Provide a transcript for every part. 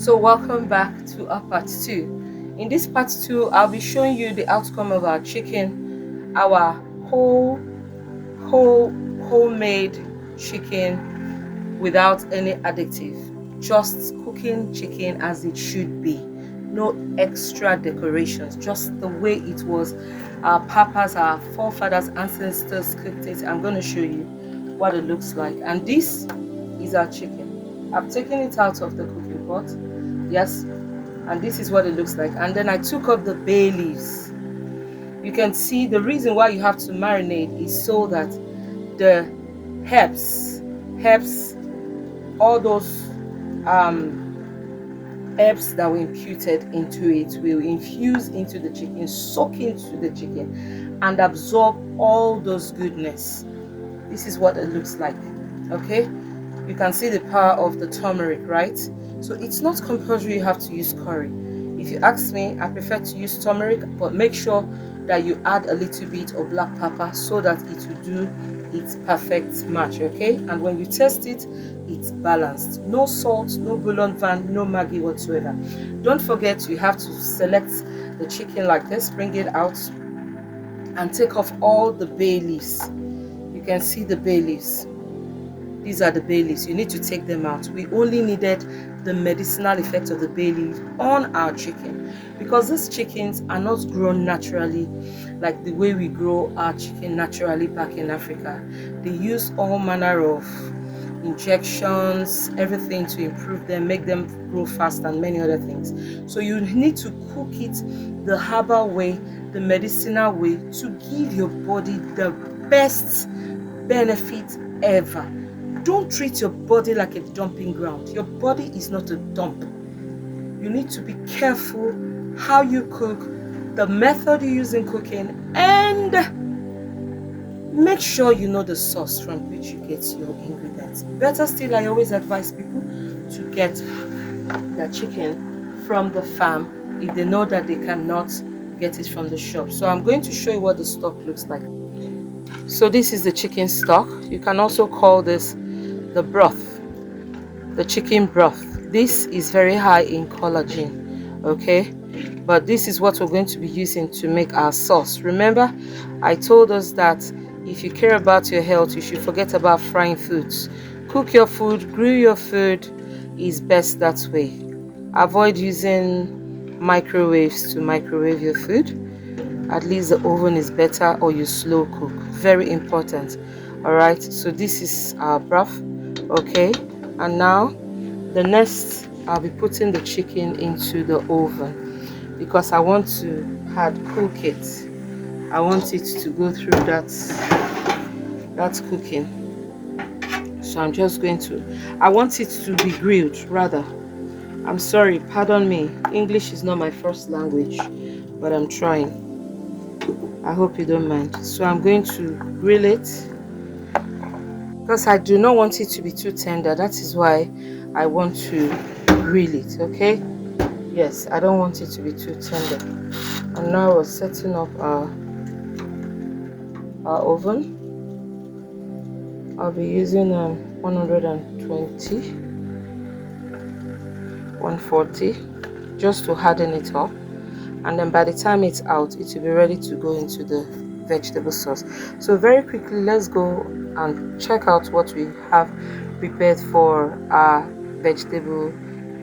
So welcome back to our part 2. In this part 2, I'll be showing you the outcome of our chicken, our homemade chicken without any additive, just cooking chicken as it should be, no extra decorations, just the way it was. Our papas, our forefathers, ancestors cooked it. I'm going to show you what it looks like. And this is our chicken. I've taken it out of the cooking pot, yes, and this is what it looks like. And then I took off the bay leaves. You can see the reason why you have to marinate is so that the herbs, all those herbs that were imputed into it will infuse into the chicken, soak into the chicken, and absorb all those goodness. This is what it looks like. Okay, you can see the power of the turmeric, right? So it's not compulsory you have to use curry. If you ask me, I prefer to use turmeric, but make sure that you add a little bit of black pepper so that it will do its perfect match. Okay, and when you test it, it's balanced. No salt, no bouillon van, no Maggi whatsoever. Don't forget, you have to select the chicken like this, bring it out and take off all the bay leaves. You can see the bay leaves. These are the bay leaves. You need to take them out. We only needed the medicinal effect of the bay leaf on our chicken, because these chickens are not grown naturally like the way we grow our chicken naturally back in Africa. They use all manner of injections, everything to improve them, make them grow fast, and many other things. So you need to cook it the herbal way, the medicinal way, to give your body the best benefit ever. Don't treat your body like a dumping ground. Your body is not a dump. You need to be careful how you cook, the method you use in cooking, and make sure you know the source from which you get your ingredients. Better still, I always advise people to get their chicken from the farm if they know that they cannot get it from the shop. So I'm going to show you what the stock looks like. So this is the chicken stock. You can also call this the broth, the chicken broth. This is very high in collagen, okay, but this is what we're going to be using to make our sauce. Remember, I told us that if you care about your health, you should forget about frying foods. Cook your food, grill your food is best that way. Avoid using microwaves to microwave your food. At least the oven is better, or you slow cook. Very important. All right, so this is our broth. Okay, and now the next, I'll be putting the chicken into the oven because I want to hard cook it. I want it to go through that cooking. So I'm just going to, I want it to be grilled rather. I'm sorry, pardon me, English is not my first language, but I'm trying. I hope you don't mind. So I'm going to grill it because I do not want it to be too tender. That is why I want to grill it. Okay, yes, I don't want it to be too tender. And now we're setting up our oven. I'll be using 120, 140 just to harden it up, and then by the time it's out, it will be ready to go into the vegetable sauce. So very quickly, let's go and check out what we have prepared for our vegetable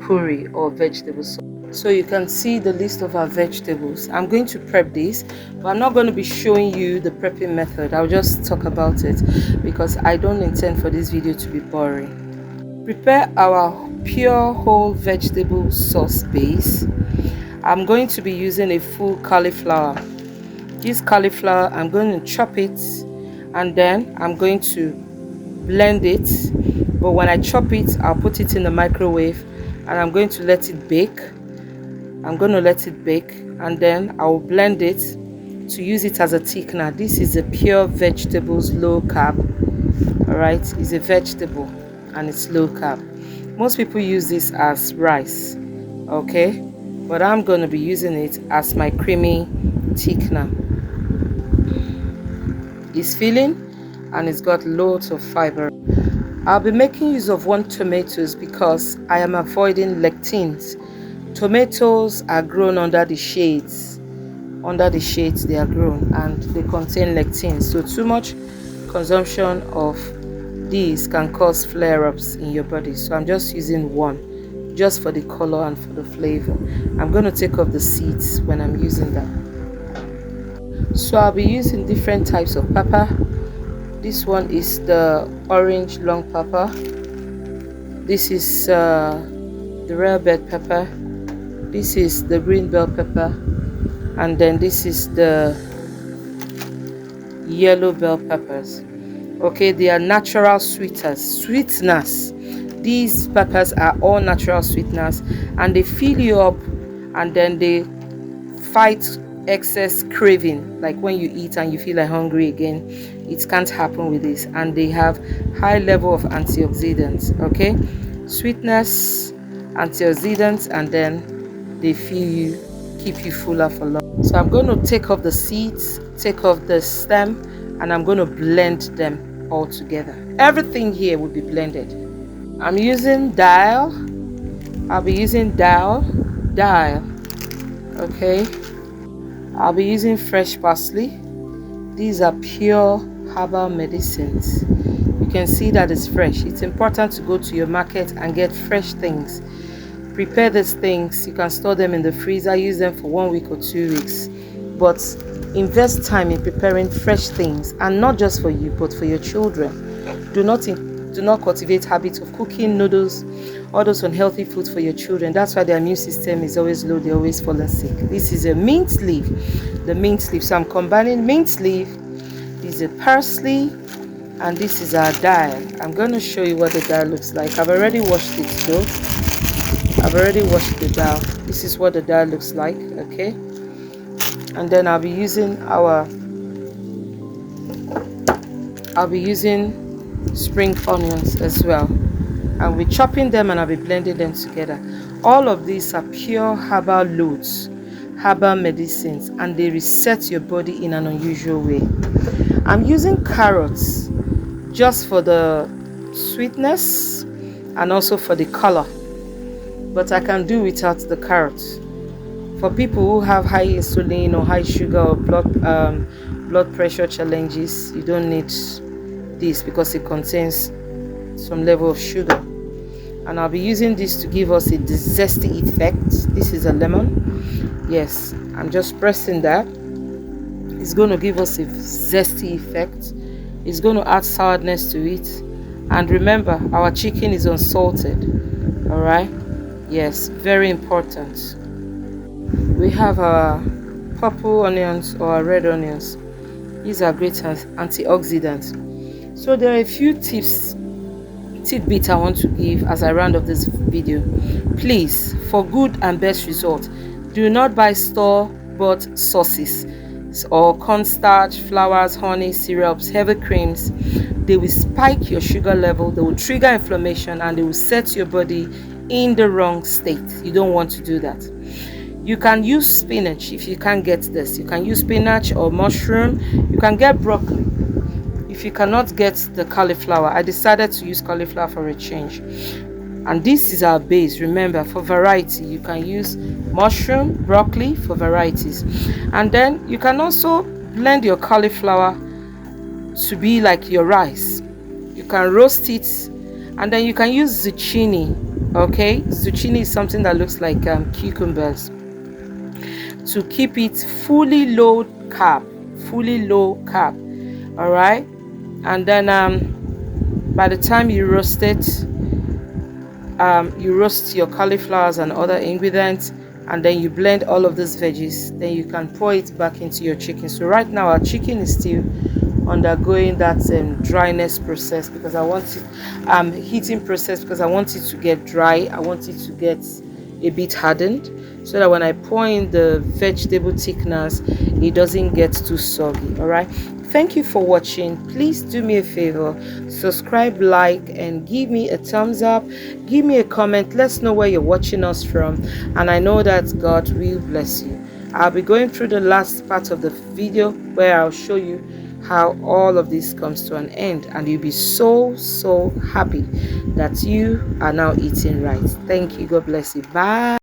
puree or vegetable sauce. So you can see the list of our vegetables. I'm going to prep this, but I'm not going to be showing you the prepping method. I'll just talk about it because I don't intend for this video to be boring. Prepare our pure whole vegetable sauce base. I'm going to be using a full cauliflower. This cauliflower, I'm going to chop it and then I'm going to blend it. But when I chop it, I'll put it in the microwave and I'm going to let it bake. I'm going to let it bake and then I'll blend it to use it as a thickener. This is a pure vegetables low carb. Alright, it's a vegetable and it's low carb. Most people use this as rice, okay, but I'm going to be using it as my creamy thickener. It's filling and it's got loads of fiber. I'll be making use of 1 tomatoes because I am avoiding lectins. Tomatoes are grown under the shades. Under the shades they are grown, and they contain lectins. So too much consumption of these can cause flare-ups in your body. So I'm just using 1, just for the color and for the flavor. I'm going to take off the seeds when I'm using that. So I'll be using different types of pepper. This one is the orange long pepper. This is the rare bell pepper. This is the green bell pepper, and then this is the yellow bell peppers. Okay, they are natural sweeteners. These peppers are all natural sweeteners, and they fill you up, and then they fight excess craving, like when you eat and you feel like hungry again. It can't happen with this, and they have high level of antioxidants. Okay, sweetness, antioxidants, and then they fill you, keep you fuller for long. So I'm going to take off the seeds, take off the stem, and I'm going to blend them all together. Everything here will be blended. I'm using dial. I'll be using dial. Okay, I'll be using fresh parsley. These are pure herbal medicines. You can see that it's fresh. It's important to go to your market and get fresh things. Prepare these things. You can store them in the freezer, use them for 1 week or 2 weeks, but invest time in preparing fresh things, and not just for you but for your children. Do not cultivate habits of cooking noodles, all those unhealthy foods for your children. That's why their immune system is always low, they're always falling sick. This is a mint leaf, the mint leaf. So I'm combining mint leaf, this is a parsley, and this is our dial. I'm going to show you what the dial looks like. I've already washed it though. I've already washed the dial. This is what the dial looks like. Okay, and then I'll be using spring onions as well, and we're chopping them, and I'll be blending them together. All of these are pure herbal loads, herbal medicines, and they reset your body in an unusual way. I'm using carrots just for the sweetness and also for the color, but I can do without the carrots. For people who have high insulin or high sugar or blood pressure challenges, you don't need this because it contains some level of sugar. And I'll be using this to give us a zesty effect. This is a lemon. Yes, I'm just pressing that. It's going to give us a zesty effect. It's going to add sourness to it. And remember, our chicken is unsalted. All right. Yes, very important. We have our purple onions or our red onions. These are great antioxidants. So there are a few tidbits I want to give as I round up this video. Please, for good and best result, do not buy store-bought sauces or cornstarch, flours, honey, syrups, heavy creams. They will spike your sugar level, they will trigger inflammation, and they will set your body in the wrong state. You don't want to do that. You can use spinach if you can't get this. You can use spinach or mushroom. You can get broccoli. If you cannot get the cauliflower, I decided to use cauliflower for a change. And this is our base. Remember, for variety, you can use mushroom, broccoli for varieties. And then you can also blend your cauliflower to be like your rice. You can roast it, and then you can use zucchini. Okay, zucchini is something that looks like cucumbers, to keep it fully low carb. All right, and then by the time you roast it, you roast your cauliflowers and other ingredients, and then you blend all of these veggies. Then you can pour it back into your chicken. So right now our chicken is still undergoing that dryness process, because I want it heating process, because I want it to get dry. I want it to get a bit hardened, so that when I pour in the vegetable thickeners, it doesn't get too soggy. All right, thank you for watching. Please do me a favor, subscribe, like, and give me a thumbs up. Give me a comment. Let's know where you're watching us from, and I know that God will bless you. I'll be going through the last part of the video where I'll show you how all of this comes to an end, and you'll be so happy that you are now eating right. Thank you. God bless you. Bye.